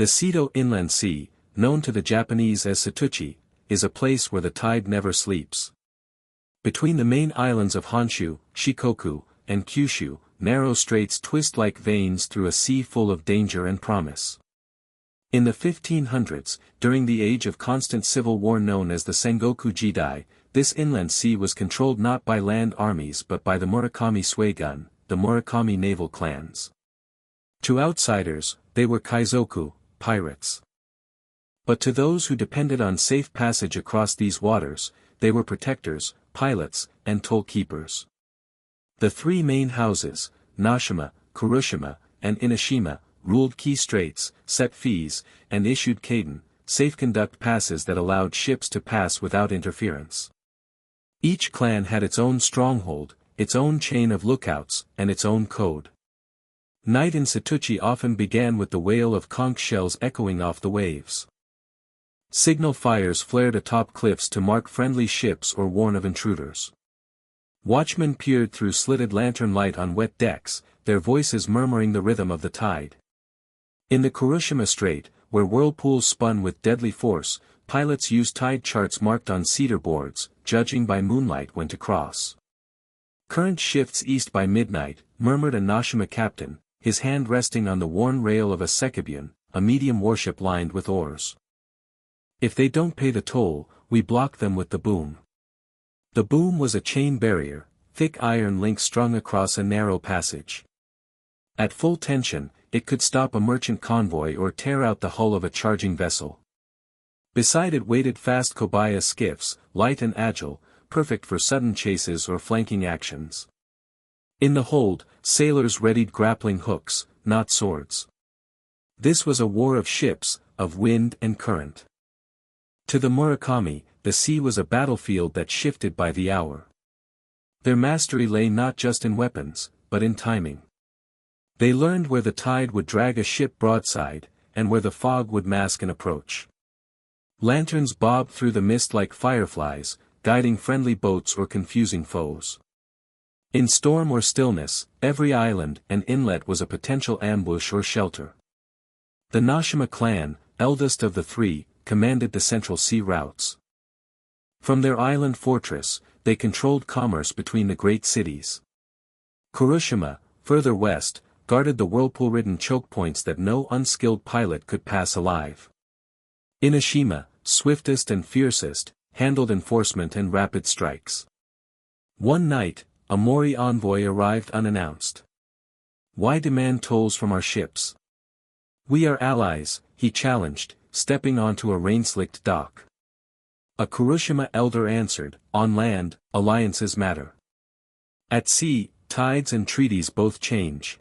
The Seto Inland Sea, known to the Japanese as Setouchi, is a place where the tide never sleeps. Between the main islands of Honshu, Shikoku, and Kyushu, narrow straits twist like veins through a sea full of danger and promise. In the 1500s, during the age of constant civil war known as the Sengoku Jidai, this inland sea was controlled not by land armies but by the Murakami Suigun, the Murakami naval clans. To outsiders, they were kaizoku, pirates. But to those who depended on safe passage across these waters, they were protectors, pilots, and toll keepers. The three main houses, Nashima, Kurushima, and Inoshima, ruled key straits, set fees, and issued kaden, safe-conduct passes that allowed ships to pass without interference. Each clan had its own stronghold, its own chain of lookouts, and its own code. Night in Setouchi often began with the wail of conch shells echoing off the waves. Signal fires flared atop cliffs to mark friendly ships or warn of intruders. Watchmen peered through slitted lantern light on wet decks, their voices murmuring the rhythm of the tide. In the Kurushima Strait, where whirlpools spun with deadly force, pilots used tide charts marked on cedar boards, judging by moonlight when to cross. "Current shifts east by midnight," murmured a Nashima captain, his hand resting on the worn rail of a sekibun, a medium warship lined with oars. "If they don't pay the toll, we block them with the boom." The boom was a chain barrier, thick iron links strung across a narrow passage. At full tension, it could stop a merchant convoy or tear out the hull of a charging vessel. Beside it waited fast kobaya skiffs, light and agile, perfect for sudden chases or flanking actions. In the hold, sailors readied grappling hooks, not swords. This was a war of ships, of wind and current. To the Murakami, the sea was a battlefield that shifted by the hour. Their mastery lay not just in weapons, but in timing. They learned where the tide would drag a ship broadside, and where the fog would mask an approach. Lanterns bobbed through the mist like fireflies, guiding friendly boats or confusing foes. In storm or stillness, every island and inlet was a potential ambush or shelter. The Nashima clan, eldest of the three, commanded the central sea routes. From their island fortress, they controlled commerce between the great cities. Kurushima, further west, guarded the whirlpool-ridden choke points that no unskilled pilot could pass alive. Inoshima, swiftest and fiercest, handled enforcement and rapid strikes. One night, a Mori envoy arrived unannounced. "Why demand tolls from our ships? We are allies," he challenged, stepping onto a rain-slicked dock. A Kurushima elder answered, "On land, alliances matter. At sea, tides and treaties both change.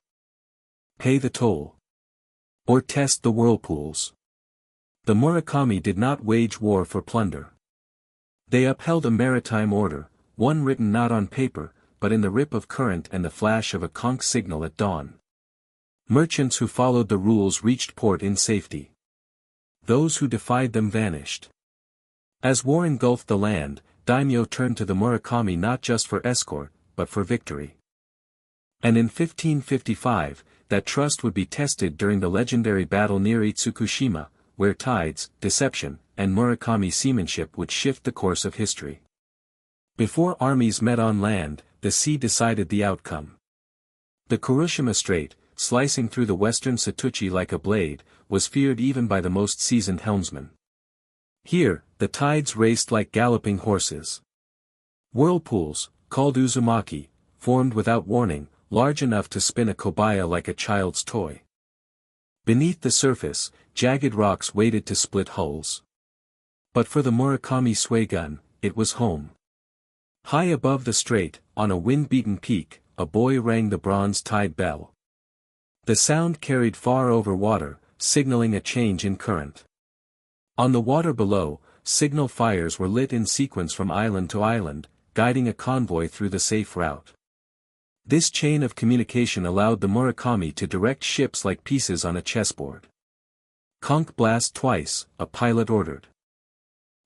Pay the toll. Or test the whirlpools." The Murakami did not wage war for plunder. They upheld a maritime order, one written not on paper, but in the rip of current and the flash of a conch signal at dawn. Merchants who followed the rules reached port in safety. Those who defied them vanished. As war engulfed the land, daimyo turned to the Murakami not just for escort, but for victory. And in 1555, that trust would be tested during the legendary battle near Itsukushima, where tides, deception, and Murakami seamanship would shift the course of history. Before armies met on land, the sea decided the outcome. The Kurushima Strait, slicing through the western Setouchi like a blade, was feared even by the most seasoned helmsmen. Here, the tides raced like galloping horses. Whirlpools, called uzumaki, formed without warning, large enough to spin a kobaya like a child's toy. Beneath the surface, jagged rocks waited to split hulls. But for the Murakami Suigun, it was home. High above the strait, on a wind-beaten peak, a boy rang the bronze tide bell. The sound carried far over water, signaling a change in current. On the water below, signal fires were lit in sequence from island to island, guiding a convoy through the safe route. This chain of communication allowed the Murakami to direct ships like pieces on a chessboard. "Conch blast twice," a pilot ordered.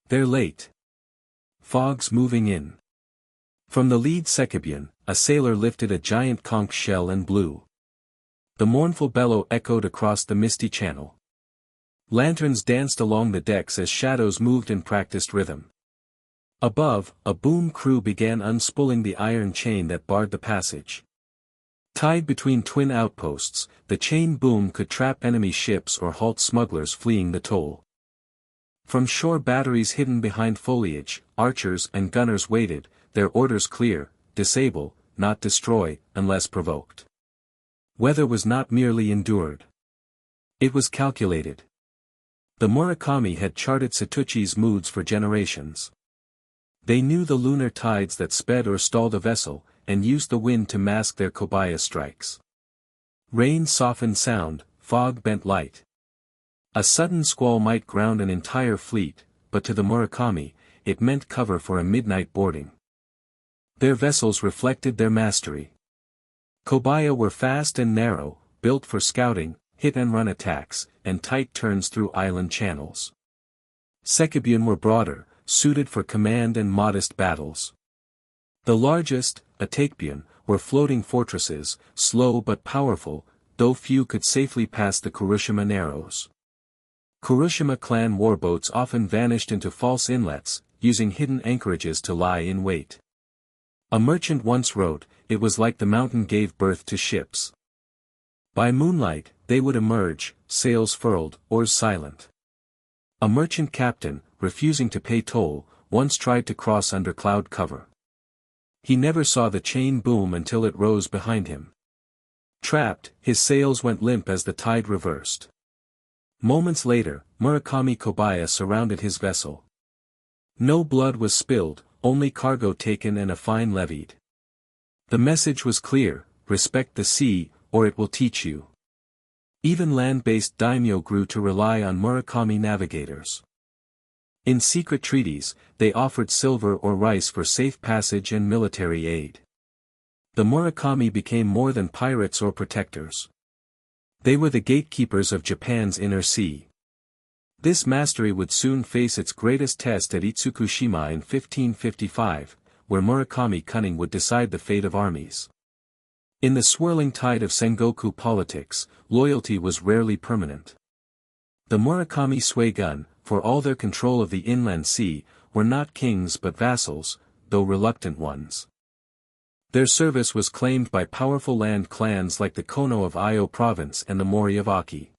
"They're late. Fog's moving in." From the lead sekibun, a sailor lifted a giant conch shell and blew. The mournful bellow echoed across the misty channel. Lanterns danced along the decks as shadows moved in practiced rhythm. Above, a boom crew began unspooling the iron chain that barred the passage. Tied between twin outposts, the chain boom could trap enemy ships or halt smugglers fleeing the toll. From shore batteries hidden behind foliage, archers and gunners waited, their orders clear: disable, not destroy, unless provoked. Weather was not merely endured. It was calculated. The Murakami had charted Setouchi's moods for generations. They knew the lunar tides that sped or stalled a vessel, and used the wind to mask their kobaya strikes. Rain softened sound, fog bent light. A sudden squall might ground an entire fleet, but to the Murakami, it meant cover for a midnight boarding. Their vessels reflected their mastery. Kobaya were fast and narrow, built for scouting, hit-and-run attacks, and tight turns through island channels. Sekibune were broader, suited for command and modest battles. The largest, Atakebune, were floating fortresses, slow but powerful, though few could safely pass the Kurushima Narrows. Kurushima clan warboats often vanished into false inlets, using hidden anchorages to lie in wait. A merchant once wrote, "It was like the mountain gave birth to ships." By moonlight, they would emerge, sails furled, oars silent. A merchant captain, refusing to pay toll, once tried to cross under cloud cover. He never saw the chain boom until it rose behind him. Trapped, his sails went limp as the tide reversed. Moments later, Murakami Kobaya surrounded his vessel. No blood was spilled, only cargo taken and a fine levied. The message was clear: respect the sea, or it will teach you. Even land-based daimyo grew to rely on Murakami navigators. In secret treaties, they offered silver or rice for safe passage and military aid. The Murakami became more than pirates or protectors. They were the gatekeepers of Japan's inner sea. This mastery would soon face its greatest test at Itsukushima in 1555, where Murakami cunning would decide the fate of armies. In the swirling tide of Sengoku politics, loyalty was rarely permanent. The Murakami Suigun, for all their control of the inland sea, were not kings but vassals, though reluctant ones. Their service was claimed by powerful land clans like the Kono of Iyo province and the Mori of Aki.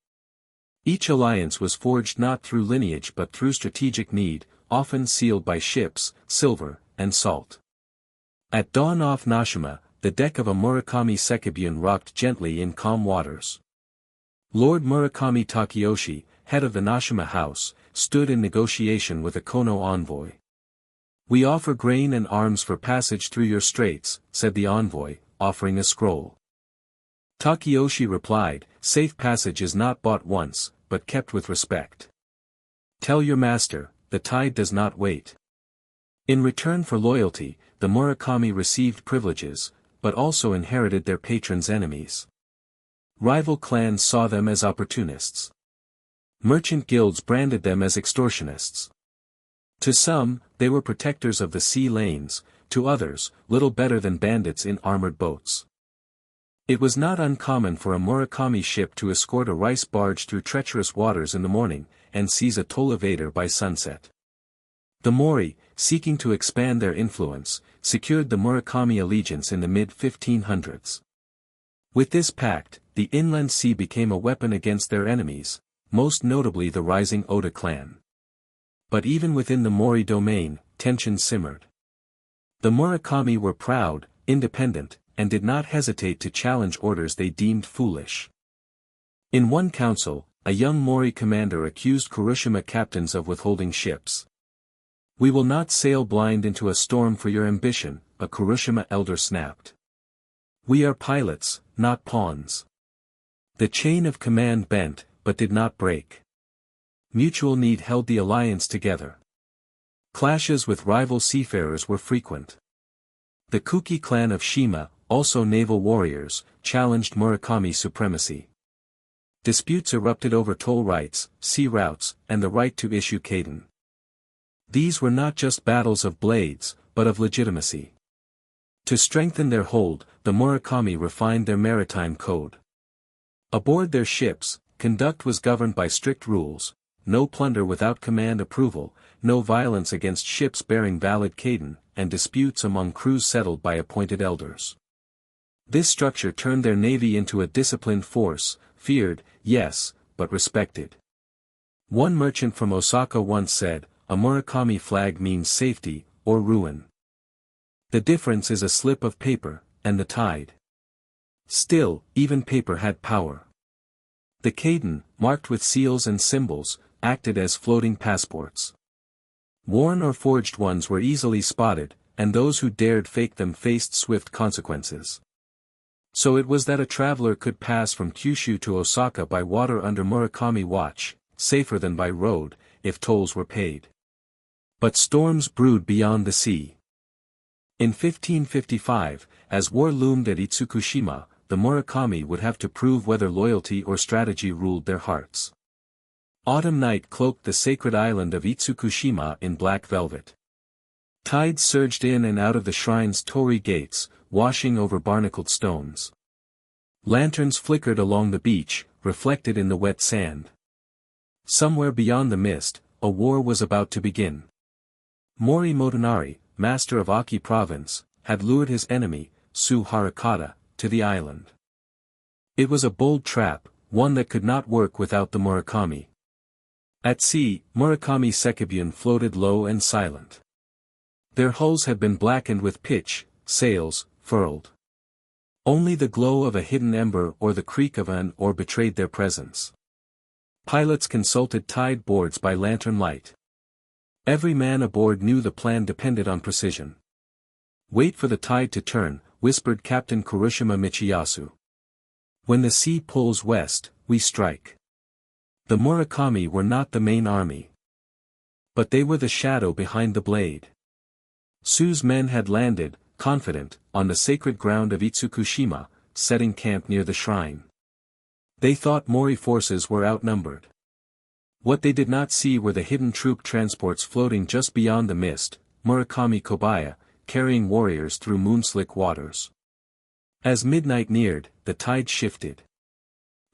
Each alliance was forged not through lineage but through strategic need, often sealed by ships, silver, and salt. At dawn off Nashima, the deck of a Murakami Sekibune rocked gently in calm waters. Lord Murakami Takeyoshi, head of the Nashima house, stood in negotiation with a Kono envoy. "We offer grain and arms for passage through your straits," said the envoy, offering a scroll. Takeyoshi replied, "Safe passage is not bought once, but kept with respect. Tell your master, the tide does not wait." In return for loyalty, the Murakami received privileges, but also inherited their patrons' enemies. Rival clans saw them as opportunists. Merchant guilds branded them as extortionists. To some, they were protectors of the sea lanes, to others, little better than bandits in armored boats. It was not uncommon for a Murakami ship to escort a rice barge through treacherous waters in the morning, and seize a toll evader by sunset. The Mori, seeking to expand their influence, secured the Murakami allegiance in the mid-1500s. With this pact, the inland sea became a weapon against their enemies, most notably the rising Oda clan. But even within the Mori domain, tension simmered. The Murakami were proud, independent, and did not hesitate to challenge orders they deemed foolish. In one council, a young Mori commander accused Kurushima captains of withholding ships. "We will not sail blind into a storm for your ambition," a Kurushima elder snapped. "We are pilots, not pawns." The chain of command bent, but did not break. Mutual need held the alliance together. Clashes with rival seafarers were frequent. The Kuki clan of Shima, also naval warriors, challenged Murakami supremacy. Disputes erupted over toll rights, sea routes, and the right to issue kaden. These were not just battles of blades, but of legitimacy. To strengthen their hold, the Murakami refined their maritime code. Aboard their ships, conduct was governed by strict rules: no plunder without command approval, no violence against ships bearing valid kaiden, and disputes among crews settled by appointed elders. This structure turned their navy into a disciplined force, feared, yes, but respected. One merchant from Osaka once said, "A Murakami flag means safety, or ruin. The difference is a slip of paper, and the tide." Still, even paper had power. The kaiden, marked with seals and symbols, acted as floating passports. Worn or forged ones were easily spotted, and those who dared fake them faced swift consequences. So it was that a traveler could pass from Kyushu to Osaka by water under Murakami watch, safer than by road, if tolls were paid. But storms brewed beyond the sea. In 1555, as war loomed at Itsukushima, the Murakami would have to prove whether loyalty or strategy ruled their hearts. Autumn night cloaked the sacred island of Itsukushima in black velvet. Tides surged in and out of the shrine's torii gates, washing over barnacled stones. Lanterns flickered along the beach, reflected in the wet sand. Somewhere beyond the mist, a war was about to begin. Mori Motonari, master of Aki province, had lured his enemy, Su Harakata, to the island. It was a bold trap, one that could not work without the Murakami. At sea, Murakami Sekibune floated low and silent. Their hulls had been blackened with pitch, sails, furled. Only the glow of a hidden ember or the creak of an oar betrayed their presence. Pilots consulted tide boards by lantern light. Every man aboard knew the plan depended on precision. "Wait for the tide to turn," whispered Captain Kurushima Michiyasu. "When the sea pulls west, we strike." The Murakami were not the main army. But they were the shadow behind the blade. Su's men had landed, confident, on the sacred ground of Itsukushima, setting camp near the shrine. They thought Mori forces were outnumbered. What they did not see were the hidden troop transports floating just beyond the mist, Murakami Kobaya, carrying warriors through moonslick waters. As midnight neared, the tide shifted.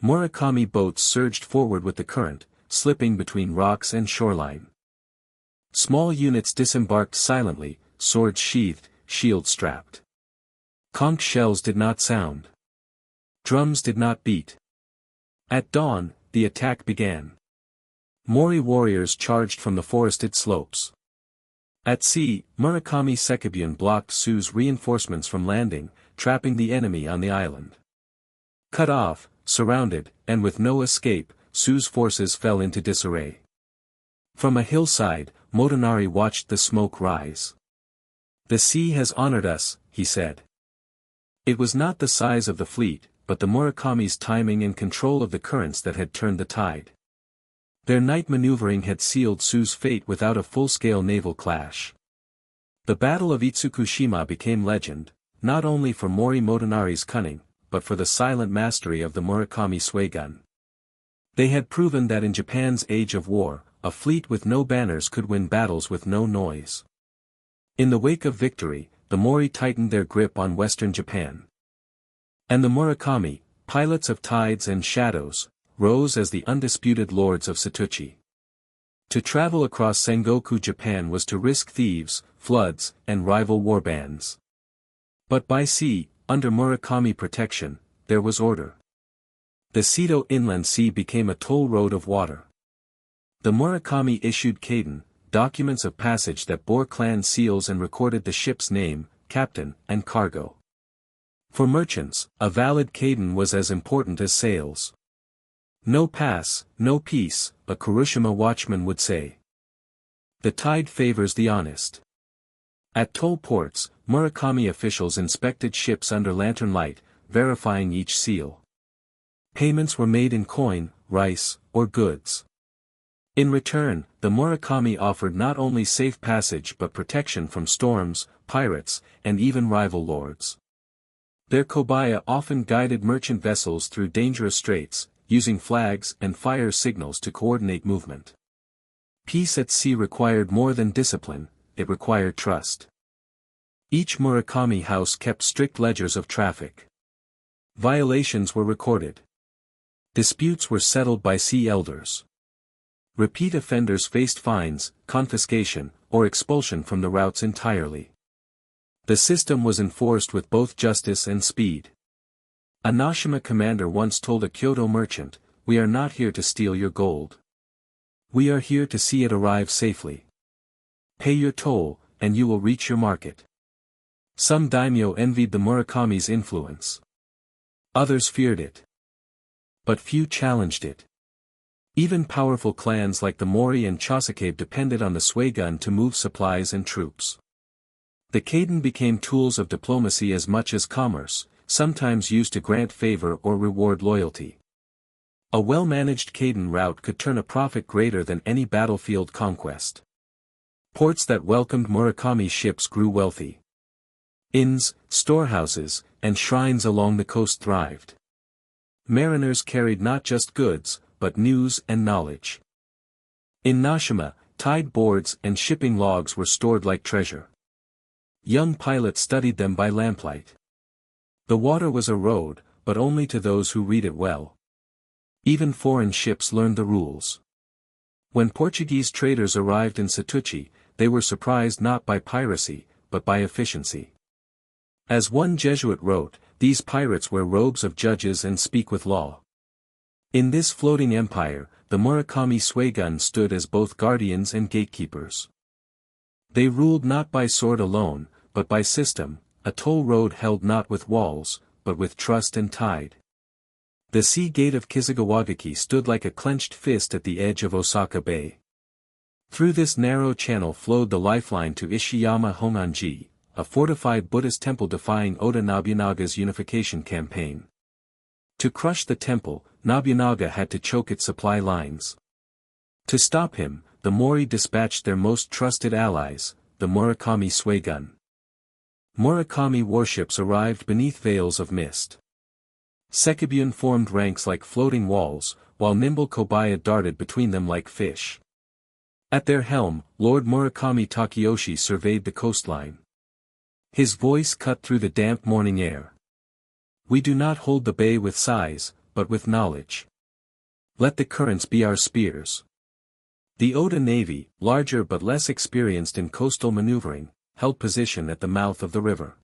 Murakami boats surged forward with the current, slipping between rocks and shoreline. Small units disembarked silently, swords sheathed, shields strapped. Conch shells did not sound. Drums did not beat. At dawn, the attack began. Mori warriors charged from the forested slopes. At sea, Murakami Sekibune blocked Su's reinforcements from landing, trapping the enemy on the island. Cut off, surrounded, and with no escape, Su's forces fell into disarray. From a hillside, Motonari watched the smoke rise. "The sea has honored us," he said. It was not the size of the fleet, but the Murakami's timing and control of the currents that had turned the tide. Their night maneuvering had sealed Su's fate without a full-scale naval clash. The Battle of Itsukushima became legend, not only for Mori Motonari's cunning, but for the silent mastery of the Murakami sway gun. They had proven that in Japan's age of war, a fleet with no banners could win battles with no noise. In the wake of victory, the Mori tightened their grip on western Japan. And the Murakami, pilots of tides and shadows, rose as the undisputed lords of Setouchi. To travel across Sengoku Japan was to risk thieves, floods, and rival warbands. But by sea, under Murakami protection, there was order. The Seto Inland Sea became a toll road of water. The Murakami issued kaiden, documents of passage that bore clan seals and recorded the ship's name, captain, and cargo. For merchants, a valid kaiden was as important as sails. "No pass, no peace," a Kurushima watchman would say. The tide favors the honest. At toll ports, Murakami officials inspected ships under lantern light, verifying each seal. Payments were made in coin, rice, or goods. In return, the Murakami offered not only safe passage but protection from storms, pirates, and even rival lords. Their kobaya often guided merchant vessels through dangerous straits, using flags and fire signals to coordinate movement. Peace at sea required more than discipline, it required trust. Each Murakami house kept strict ledgers of traffic. Violations were recorded. Disputes were settled by sea elders. Repeat offenders faced fines, confiscation, or expulsion from the routes entirely. The system was enforced with both justice and speed. A Nashima commander once told a Kyoto merchant, "We are not here to steal your gold. We are here to see it arrive safely. Pay your toll, and you will reach your market." Some daimyo envied the Murakami's influence. Others feared it. But few challenged it. Even powerful clans like the Mori and Chosuke depended on the Suigun to move supplies and troops. The Kaiden became tools of diplomacy as much as commerce, sometimes used to grant favor or reward loyalty. A well-managed Kaiden route could turn a profit greater than any battlefield conquest. Ports that welcomed Murakami ships grew wealthy. Inns, storehouses, and shrines along the coast thrived. Mariners carried not just goods, but news and knowledge. In Nashima, tide boards and shipping logs were stored like treasure. Young pilots studied them by lamplight. The water was a road, but only to those who read it well. Even foreign ships learned the rules. When Portuguese traders arrived in Seto, they were surprised not by piracy, but by efficiency. As one Jesuit wrote, "These pirates wear robes of judges and speak with law." In this floating empire, the Murakami Suigun stood as both guardians and gatekeepers. They ruled not by sword alone, but by system, a toll road held not with walls, but with trust and tide. The sea gate of Kizugawaguchi stood like a clenched fist at the edge of Osaka Bay. Through this narrow channel flowed the lifeline to Ishiyama Honganji, a fortified Buddhist temple defying Oda Nobunaga's unification campaign. To crush the temple, Nobunaga had to choke its supply lines. To stop him, the Mori dispatched their most trusted allies, the Murakami Suigun. Murakami warships arrived beneath veils of mist. Sekibune formed ranks like floating walls, while nimble kobaya darted between them like fish. At their helm, Lord Murakami Takeyoshi surveyed the coastline. His voice cut through the damp morning air. "We do not hold the bay with size, but with knowledge. Let the currents be our spears." The Oda Navy, larger but less experienced in coastal maneuvering, held position at the mouth of the river.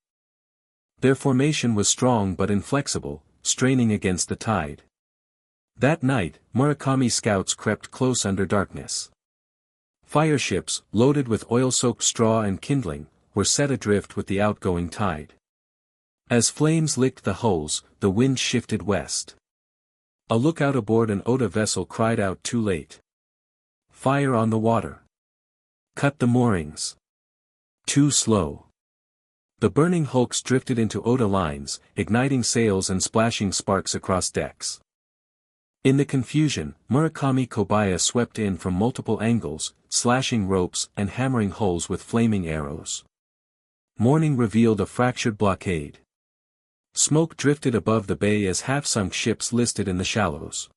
Their formation was strong but inflexible, straining against the tide. That night, Murakami scouts crept close under darkness. Fireships, loaded with oil-soaked straw and kindling, were set adrift with the outgoing tide. As flames licked the hulls, the wind shifted west. A lookout aboard an Oda vessel cried out too late. "Fire on the water! Cut the moorings!" Too slow. The burning hulks drifted into Oda lines, igniting sails and splashing sparks across decks. In the confusion, Murakami kobaya swept in from multiple angles, slashing ropes and hammering hulls with flaming arrows. Morning revealed a fractured blockade. Smoke drifted above the bay as half-sunk ships listed in the shallows.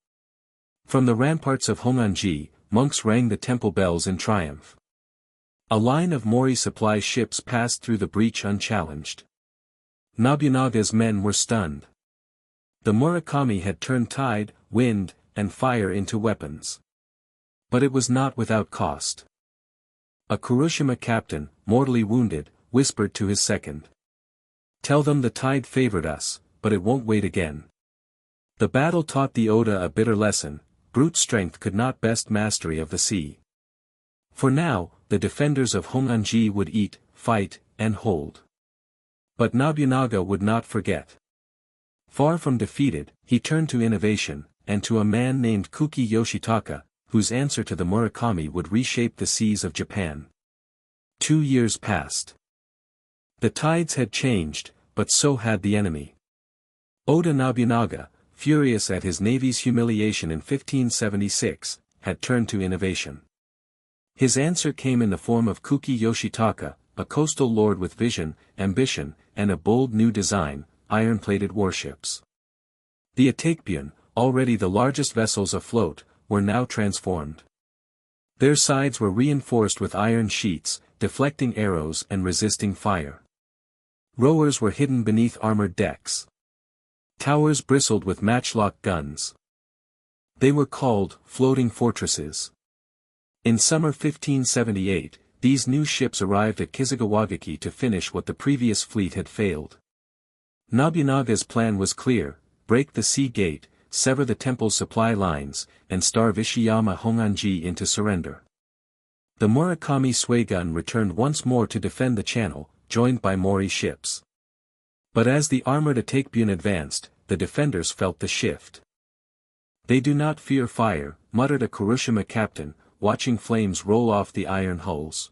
From the ramparts of Honganji, monks rang the temple bells in triumph. A line of Mori supply ships passed through the breach unchallenged. Nobunaga's men were stunned. The Murakami had turned tide, wind, and fire into weapons. But it was not without cost. A Kurushima captain, mortally wounded, whispered to his second. "Tell them the tide favored us, but it won't wait again." The battle taught the Oda a bitter lesson: brute strength could not best mastery of the sea. For now, the defenders of Honganji would eat, fight, and hold. But Nobunaga would not forget. Far from defeated, he turned to innovation, and to a man named Kuki Yoshitaka, whose answer to the Murakami would reshape the seas of Japan. 2 years passed. The tides had changed, but so had the enemy. Oda Nobunaga, furious at his navy's humiliation in 1576, had turned to innovation. His answer came in the form of Kuki Yoshitaka, a coastal lord with vision, ambition, and a bold new design: iron-plated warships. The Itsukushima, already the largest vessels afloat, were now transformed. Their sides were reinforced with iron sheets, deflecting arrows and resisting fire. Rowers were hidden beneath armored decks. Towers bristled with matchlock guns. They were called floating fortresses. In summer 1578, these new ships arrived at Kizugawaguchi to finish what the previous fleet had failed. Nobunaga's plan was clear: break the sea gate, sever the temple's supply lines, and starve Ishiyama Honganji into surrender. The Murakami Suigun returned once more to defend the channel, joined by Mori ships. But as the armored Atakebune advanced, the defenders felt the shift. "They do not fear fire," muttered a Kurushima captain, watching flames roll off the iron hulls.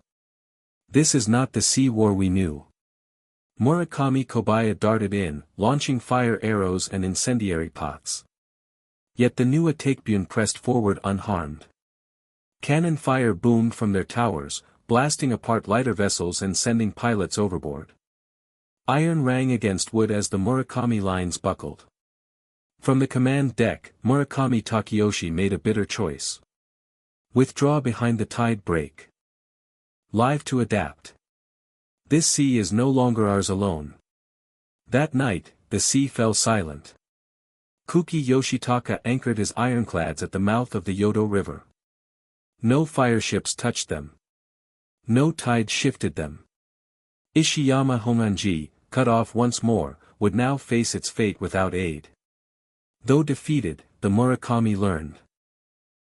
"This is not the sea war we knew." Murakami Kobaya darted in, launching fire arrows and incendiary pots. Yet the new Atakebune pressed forward unharmed. Cannon fire boomed from their towers, blasting apart lighter vessels and sending pilots overboard. Iron rang against wood as the Murakami lines buckled. From the command deck, Murakami Takeyoshi made a bitter choice. Withdraw behind the tide break. Live to adapt. This sea is no longer ours alone. That night, the sea fell silent. Kuki Yoshitaka anchored his ironclads at the mouth of the Yodo River. No fireships touched them. No tide shifted them. Ishiyama Honganji, cut off once more, would now face its fate without aid. Though defeated, the Murakami learned.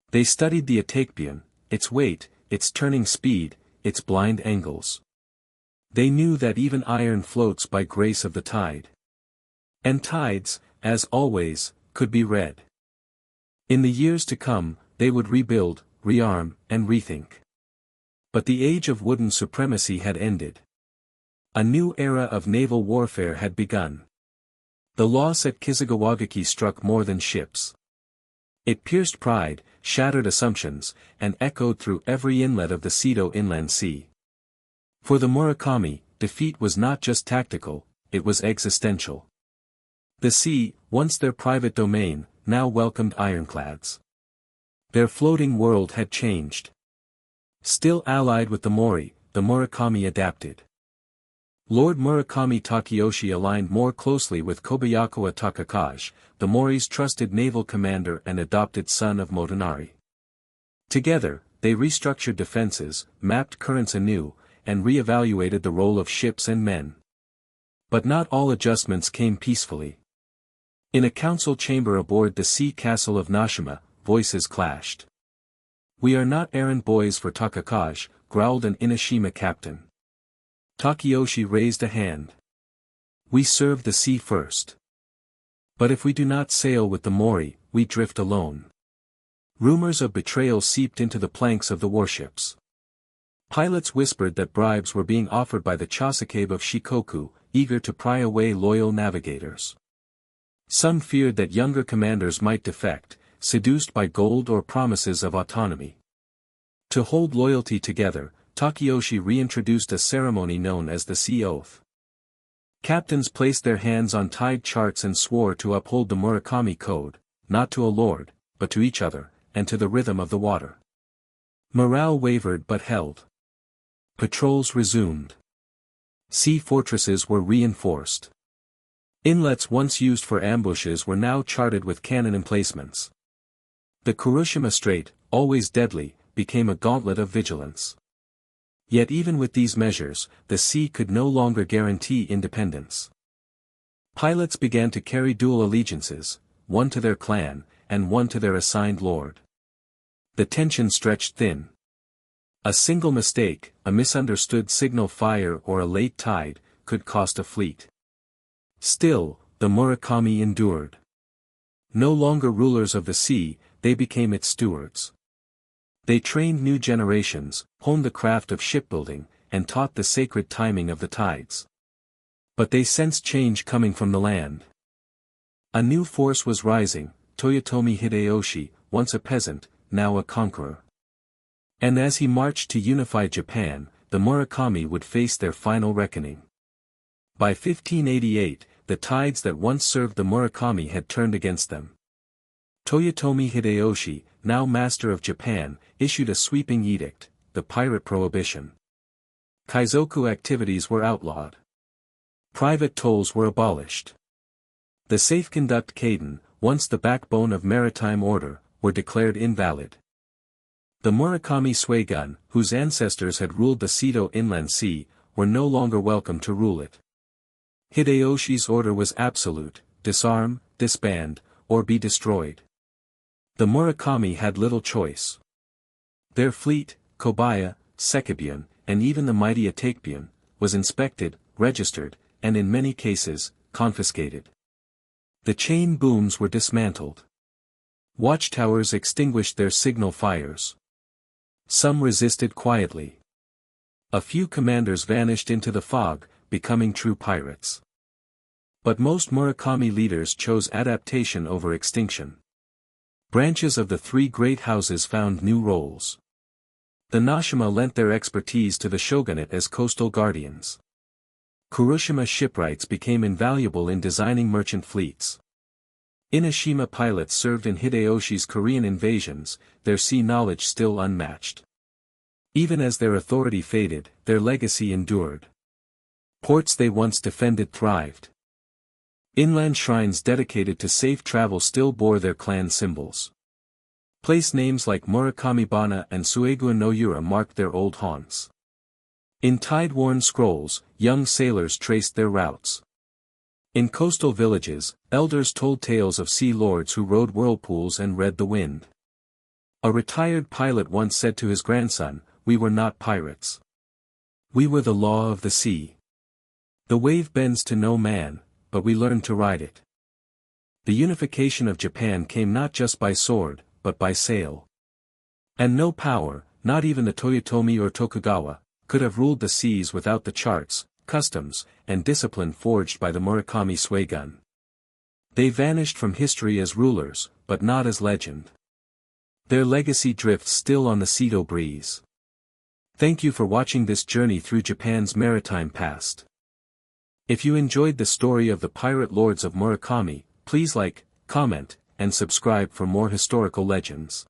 They studied the Atakebune, its weight, its turning speed, its blind angles. They knew that even iron floats by grace of the tide. And tides, as always, could be read. In the years to come, they would rebuild, rearm, and rethink. But the age of wooden supremacy had ended. A new era of naval warfare had begun. The loss at Kizugawaguchi struck more than ships. It pierced pride, shattered assumptions, and echoed through every inlet of the Seto inland sea. For the Murakami, defeat was not just tactical, it was existential. The sea, once their private domain, now welcomed ironclads. Their floating world had changed. Still allied with the Mori, the Murakami adapted. Lord Murakami Takeyoshi aligned more closely with Kobayakawa Takakage, the Mori's trusted naval commander and adopted son of Motonari. Together, they restructured defenses, mapped currents anew, and re-evaluated the role of ships and men. But not all adjustments came peacefully. In a council chamber aboard the sea castle of Nashima, voices clashed. "We are not errand boys for Takakage," growled an Inoshima captain. Takeyoshi raised a hand. "We serve the sea first. But if we do not sail with the Mori, we drift alone." Rumors of betrayal seeped into the planks of the warships. Pilots whispered that bribes were being offered by the Chosuke of Shikoku, eager to pry away loyal navigators. Some feared that younger commanders might defect, seduced by gold or promises of autonomy. To hold loyalty together, Takeyoshi reintroduced a ceremony known as the Sea Oath. Captains placed their hands on tide charts and swore to uphold the Murakami Code, not to a lord, but to each other, and to the rhythm of the water. Morale wavered but held. Patrols resumed. Sea fortresses were reinforced. Inlets once used for ambushes were now charted with cannon emplacements. The Kurushima Strait, always deadly, became a gauntlet of vigilance. Yet even with these measures, the sea could no longer guarantee independence. Pilots began to carry dual allegiances, one to their clan, and one to their assigned lord. The tension stretched thin. A single mistake, a misunderstood signal fire or a late tide, could cost a fleet. Still, the Murakami endured. No longer rulers of the sea, they became its stewards. They trained new generations, honed the craft of shipbuilding, and taught the sacred timing of the tides. But they sensed change coming from the land. A new force was rising, Toyotomi Hideyoshi, once a peasant, now a conqueror. And as he marched to unify Japan, the Murakami would face their final reckoning. By 1588, the tides that once served the Murakami had turned against them. Toyotomi Hideyoshi, now master of Japan, issued a sweeping edict, the pirate prohibition. Kaizoku activities were outlawed. Private tolls were abolished. The safe-conduct kaiden, once the backbone of maritime order, were declared invalid. The Murakami Suigun, whose ancestors had ruled the Seto Inland Sea, were no longer welcome to rule it. Hideyoshi's order was absolute: disarm, disband, or be destroyed. The Murakami had little choice. Their fleet, Kobaya, Sekibun, and even the mighty Itakebun, was inspected, registered, and in many cases, confiscated. The chain booms were dismantled. Watchtowers extinguished their signal fires. Some resisted quietly. A few commanders vanished into the fog, becoming true pirates. But most Murakami leaders chose adaptation over extinction. Branches of the three great houses found new roles. The Nashima lent their expertise to the shogunate as coastal guardians. Kurushima shipwrights became invaluable in designing merchant fleets. Inoshima pilots served in Hideyoshi's Korean invasions, their sea knowledge still unmatched. Even as their authority faded, their legacy endured. Ports they once defended thrived. Inland shrines dedicated to safe travel still bore their clan symbols. Place names like Murakamibana and Suegun no Yura marked their old haunts. In tide-worn scrolls, young sailors traced their routes. In coastal villages, elders told tales of sea lords who rode whirlpools and read the wind. A retired pilot once said to his grandson, "We were not pirates. We were the law of the sea. The wave bends to no man, but we learned to ride it." The unification of Japan came not just by sword, but by sail. And no power, not even the Toyotomi or Tokugawa, could have ruled the seas without the charts, customs, and discipline forged by the Murakami Suigun. They vanished from history as rulers, but not as legend. Their legacy drifts still on the Seto breeze. Thank you for watching this journey through Japan's maritime past. If you enjoyed the story of the pirate lords of Murakami, please like, comment, and subscribe for more historical legends.